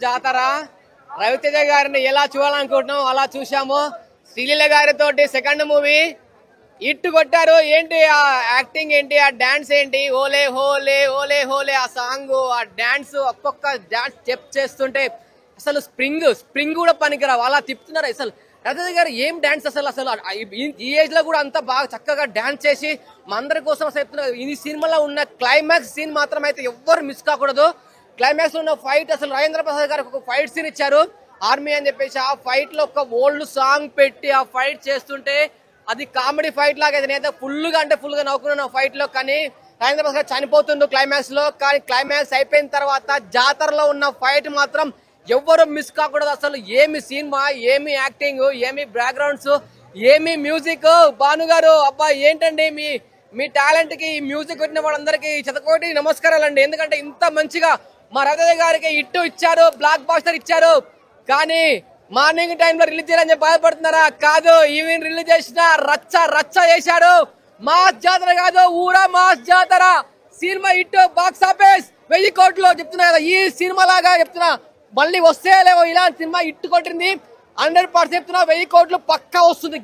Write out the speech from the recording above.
జాతర రవితేజ గారిని ఎలా చూడాలనుకుంటున్నాం అలా చూసాము. శ్రీలీల గారితో సెకండ్ మూవీ ఇట్టు కొట్టారు. ఏంటి ఆ యాక్టింగ్, ఏంటి ఆ డాన్స్, ఏంటి ఓలే హోలే ఓలే హోలే ఆ సాంగ్, ఆ డాన్స్, ఒక్కొక్క డాన్స్ స్టెప్ చేస్తుంటే అసలు స్ప్రింగ్ కూడా పనికిరావు అలా తిప్పుతున్నారు. అసలు రవితేజ గారు ఏం డాన్స్ అసలు ఈ ఏజ్ లో కూడా అంత బాగా చక్కగా డాన్స్ చేసి మందరి కోసం అసలు ఈ సినిమాలో ఉన్న క్లైమాక్స్ సీన్ మాత్రం అయితే ఎవ్వరు మిస్ కాకూడదు. క్లైమాక్స్ లో ఉన్న ఫైట్, అసలు రాజేంద్ర ప్రసాద్ గారికి ఒక ఫైట్ సీన్ ఇచ్చారు ఆర్మీ అని చెప్పేసి. ఆ ఫైట్ లో ఒక ఓల్డ్ సాంగ్ పెట్టి ఆ ఫైట్ చేస్తుంటే అది కామెడీ ఫైట్ లాగా నేనైతే ఫుల్ గా నవ్వుకున్నాను ఆ ఫైట్ లో. కానీ రాజేంద్ర ప్రసాద్ చనిపోతుండు క్లైమాక్స్ లో. కానీ క్లైమాక్స్ అయిపోయిన తర్వాత జాతరలో ఉన్న ఫైట్ మాత్రం ఎవ్వరు మిస్ కాకూడదు. అసలు ఏమి సినిమా, ఏమి యాక్టింగ్, ఏమి బ్యాక్గ్రౌండ్స్, ఏమి మ్యూజిక్. భాను గారు అబ్బా ఏంటండి మీ టాలెంట్ కి, మ్యూజిక్ పెట్టిన వాళ్ళందరికీ శతకోటి నమస్కారాలండి. ఎందుకంటే ఇంత మంచిగా మా రవితేజ గారికి ఇట్టు ఇచ్చారు, బ్లాక్ బాస్టర్ ఇచ్చారు. కానీ మార్నింగ్ టైంలో రిలీజ్ చేయాలని బాధపడుతున్నారా? కాదు, ఈవెన్ రిలీజ్ చేసిన రచ్చ చేశాడు. మాస్ జాతర కాదు, ఊరా మాస్ జాతర సినిమా ఇట్టు బాక్స్ ఆఫీస్ 1000 కోట్లు చెప్తున్నా కదా. ఈ సినిమా లాగా చెప్తున్నా, మళ్ళీ వస్తే లేవో ఇలాంటి సినిమా ఇట్టు కొట్టింది 100% చెప్తున్నా. 1000 కోట్లు పక్కా వస్తుంది.